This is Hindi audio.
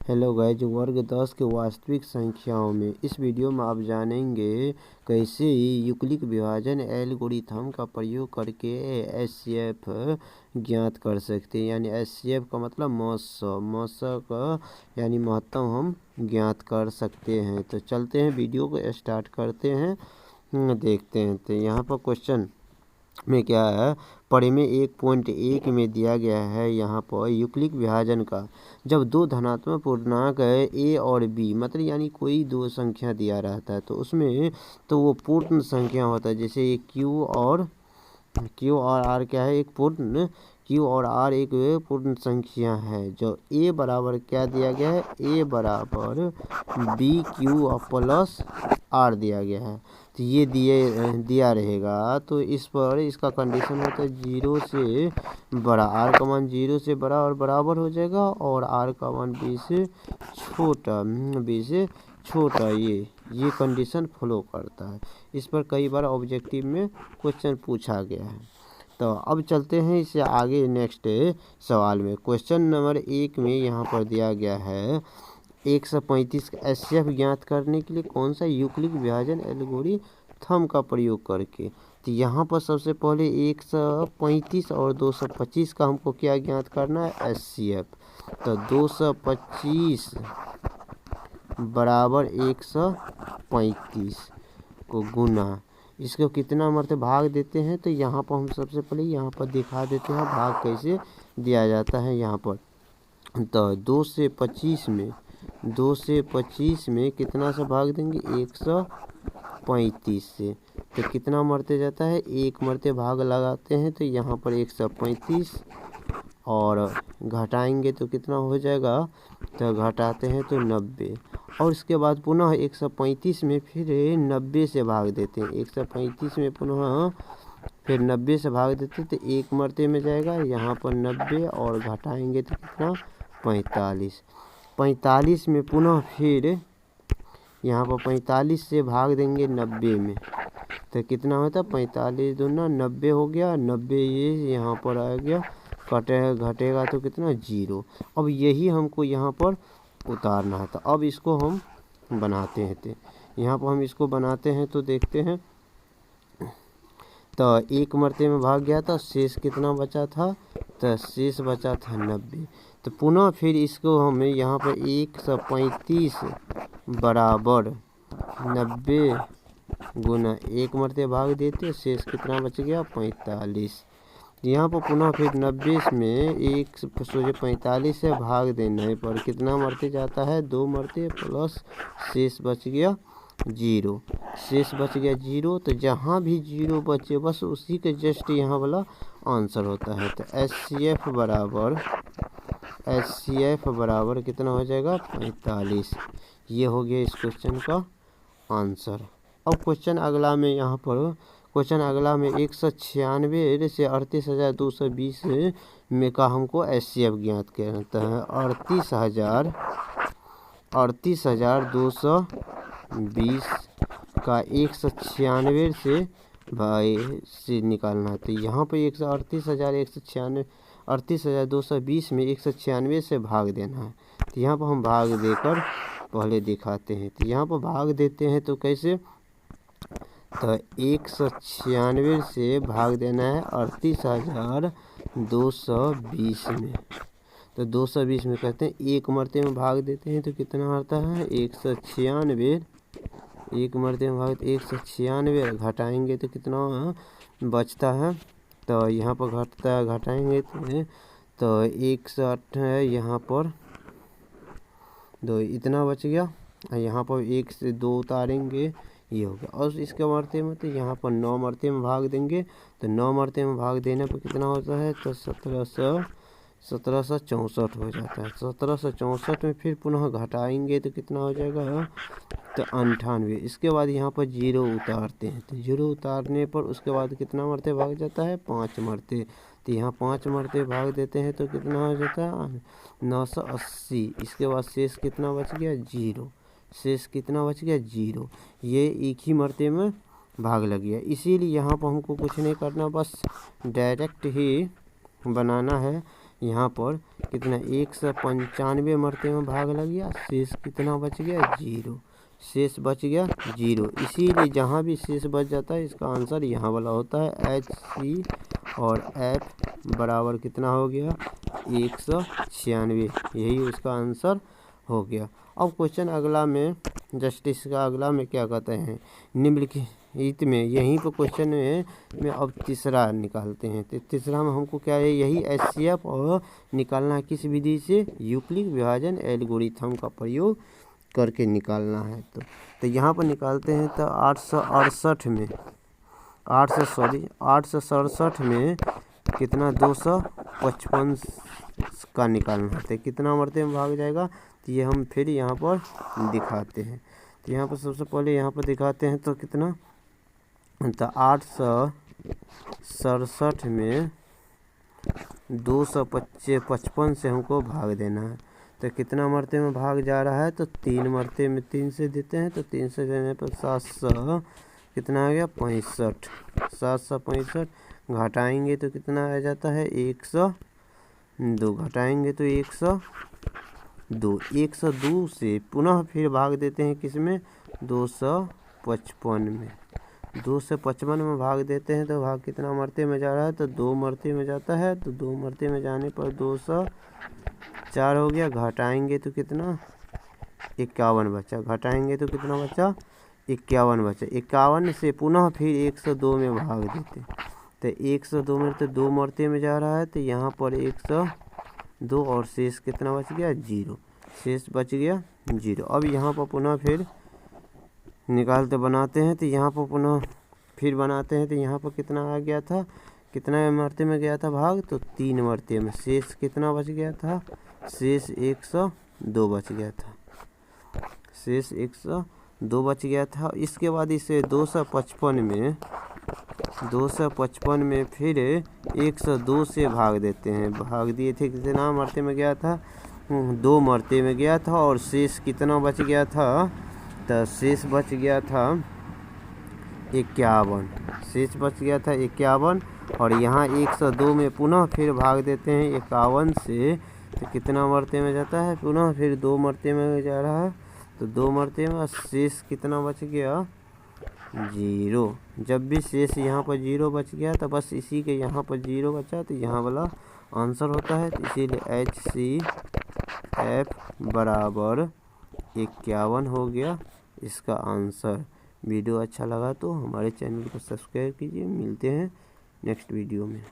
हेलो गाइज, वर्ग 10 के वास्तविक संख्याओं में इस वीडियो में आप जानेंगे कैसे यूक्लिड विभाजन एल्गोरिथम का प्रयोग करके एचसीएफ ज्ञात कर सकते हैं। यानी एचसीएफ का मतलब मौसक का यानी महत्तम हम ज्ञात कर सकते हैं। तो चलते हैं, वीडियो को स्टार्ट करते हैं, देखते हैं। तो यहाँ पर क्वेश्चन में क्या है, पढ़े में 1.1 में दिया गया है यहाँ पर यूक्लिड विभाजन का जब दो धनात्मक पूर्णांक है ए और बी, मतलब यानी कोई दो संख्या दिया रहता है तो उसमें तो वो पूर्ण संख्या होता है। जैसे ये क्यू और आर क्या है, एक पूर्ण क्यू और आर एक पूर्ण संख्या है। जो ए बराबर क्या दिया गया है, ए बराबर बी क्यू प्लस आर दिया गया है। तो ये दिया रहेगा तो इस पर इसका कंडीशन होता है 0 से बड़ा, आर का मान 0 से बड़ा और बराबर हो जाएगा, और आर का मान बी से छोटा। ये कंडीशन फॉलो करता है। इस पर कई बार ऑब्जेक्टिव में क्वेश्चन पूछा गया है। तो अब चलते हैं इससे आगे नेक्स्ट सवाल में। क्वेश्चन नंबर 1 में यहाँ पर दिया गया है 135 का एचसीएफ ज्ञात करने के लिए कौन सा यूक्लिड विभाजन एल्गोरिथम का प्रयोग करके। तो यहाँ पर सबसे पहले 135 और 225 का हमको क्या ज्ञात करना है, एचसीएफ। तो 225 बराबर 135 को गुना, इसको कितना मरते भाग देते हैं। तो यहाँ पर हम सबसे पहले यहाँ पर दिखा देते हैं भाग कैसे दिया जाता है यहाँ पर। तो 2 से 25 में कितना से भाग देंगे, 135 से। तो कितना मरते जाता है, एक मरते भाग लगाते हैं। तो यहाँ पर 135 और घटाएंगे तो कितना हो जाएगा, तो घटाते हैं तो 90, और इसके बाद पुनः 135 में फिर 90 से भाग देते हैं। 135 में पुनः फिर 90 से भाग देते तो एक मरते में जाएगा, यहाँ पर 90 और घटाएंगे तो कितना, 45 में पुनः फिर यहाँ पर 45 से भाग देंगे 90 में, तो कितना होता है, 45 दूना 90 हो गया। 90 ये यहाँ पर आ गया, घटेगा तो कितना, 0। अब यही हमको यहाँ पर उतारना था। अब इसको हम बनाते हैं। तो यहाँ पर हम इसको बनाते हैं तो देखते हैं। तो एक मरते में भाग गया था, शेष कितना बचा था, तो शेष बचा था 90। तो पुनः फिर इसको हमें यहाँ पर 135 बराबर 90 गुना एक मरते भाग देते, शेष कितना बच गया, 45। यहाँ पर पुनः फिर 90 में 145 से भाग देने पर कितना मरते जाता है, 2 मरते प्लस शेष बच गया 0। तो जहाँ भी 0 बचे बस उसी के जस्ट यहाँ वाला आंसर होता है। तो एचसीएफ बराबर कितना हो जाएगा, 45। ये हो गया इस क्वेश्चन का आंसर। अब क्वेश्चन अगला में 196 से 38,220 में का हमको एचसीएफ ज्ञात करता है। 38,220 का 196 से निकालना है। तो यहाँ पर 38,220 में 196 से भाग देना है। तो यहाँ पर हम भाग देकर पहले दिखाते हैं। तो यहाँ पर भाग देते हैं तो कैसे, तो 196 से भाग देना है 38,220 में। तो 220 में कहते हैं एक मरते में भाग देते हैं तो कितना आता है, 196। एक मरते में भाग 196 घटाएंगे तो कितना बचता है, तो यहाँ पर घटाएंगे तो 108 है, यहाँ पर 2 इतना बच गया। यहाँ पर 1 से 2 उतारेंगे, ये हो गया। और इसके मरते में तो यहाँ पर 9 मरते में भाग देंगे। तो 9 मरते में भाग देने पर कितना होता है, तो 1764 हो जाता है। 1764 में फिर पुनः घटाएंगे तो कितना हो जाएगा, तो 98। इसके बाद यहाँ पर 0 उतारते हैं। तो 0 उतारने पर उसके बाद कितना मरते भाग जाता है, 5 मरते। तो यहाँ 5 मरते भाग देते हैं तो कितना हो जाता है, 980। इसके बाद शेष कितना बच गया, 0। ये एक ही मरते में भाग लग गया। इसीलिए यहाँ पर हमको कुछ नहीं करना, बस डायरेक्ट ही बनाना है यहाँ पर कितना 195 मरते में भाग लग गया, शेष कितना बच गया 0, शेष बच गया 0। इसीलिए जहाँ भी शेष बच जाता है इसका आंसर यहाँ वाला होता है। HC और F बराबर कितना हो गया 196, यही उसका आंसर हो गया। अब क्वेश्चन अगला में जस्टिस का अगला में क्या कहते हैं, निम्नलिखित में यहीं पर क्वेश्चन में अब तीसरा निकालते हैं। तो तीसरा में हमको क्या है, यही HCF और निकालना है किस विधि से, यूक्लिड विभाजन एल्गोरिथम का प्रयोग करके निकालना है। तो यहाँ पर निकालते हैं। तो 868 में 867 में कितना 255 का निकालना है। तो कितना मरते में भाग जाएगा, तो ये हम फिर यहाँ पर दिखाते हैं। तो यहाँ पर सबसे पहले यहाँ पर दिखाते हैं। तो कितना, तो 867 में 255 से हमको भाग देना है। तो कितना मरते में भाग जा रहा है, तो 3 मरते में 3 से देते हैं। तो 3 से देने पर 700 कितना आ गया 65, 765 घटाएंगे तो कितना आ जाता है 102, घटाएंगे तो 102 से पुनः फिर भाग देते हैं किसमें 255 में, 255 में भाग देते हैं। तो भाग कितना मरते में जा रहा है, तो 2 मरते में जाता है। तो 2 मरते में जाने पर 204 हो गया, घटाएंगे तो कितना 51 बचा, घटाएंगे तो कितना बचा 51 बचा। 51 से पुनः फिर 102 में भाग देते। तो 102 में तो 2 मरते में जा रहा है। तो यहाँ पर 102 और शेष कितना बच गया 0, शेष बच गया 0। अब यहाँ पर पुनः फिर निकालते बनाते हैं। तो यहाँ पर पुनः फिर बनाते हैं। तो यहाँ पर कितना आ गया था, कितना मरते में गया था भाग, तो 3 मरते में, शेष कितना बच गया था, शेष 102 बच गया था, शेष 102 बच गया था। इसके बाद इसे 255 में फिर 102 से भाग देते हैं। भाग दिए थे, कितना मरते में गया था 2 मरते में गया था। और शेष कितना बच गया था, तो शेष बच गया था 51, शेष बच गया था 51। और यहाँ 102 में पुनः फिर भाग देते हैं 51 से। तो कितना मरते में जाता है, पुनः फिर 2 मरते में जा रहा है। तो 2 मरते में शेष कितना बच गया 0। जब भी शेष यहाँ पर 0 बच गया तो बस इसी के यहाँ पर 0 बचा, तो यहाँ वाला आंसर होता है। तो इसीलिए HCF बराबर 51 हो गया इसका आंसर। वीडियो अच्छा लगा तो हमारे चैनल को सब्सक्राइब कीजिए। मिलते हैं नेक्स्ट वीडियो में।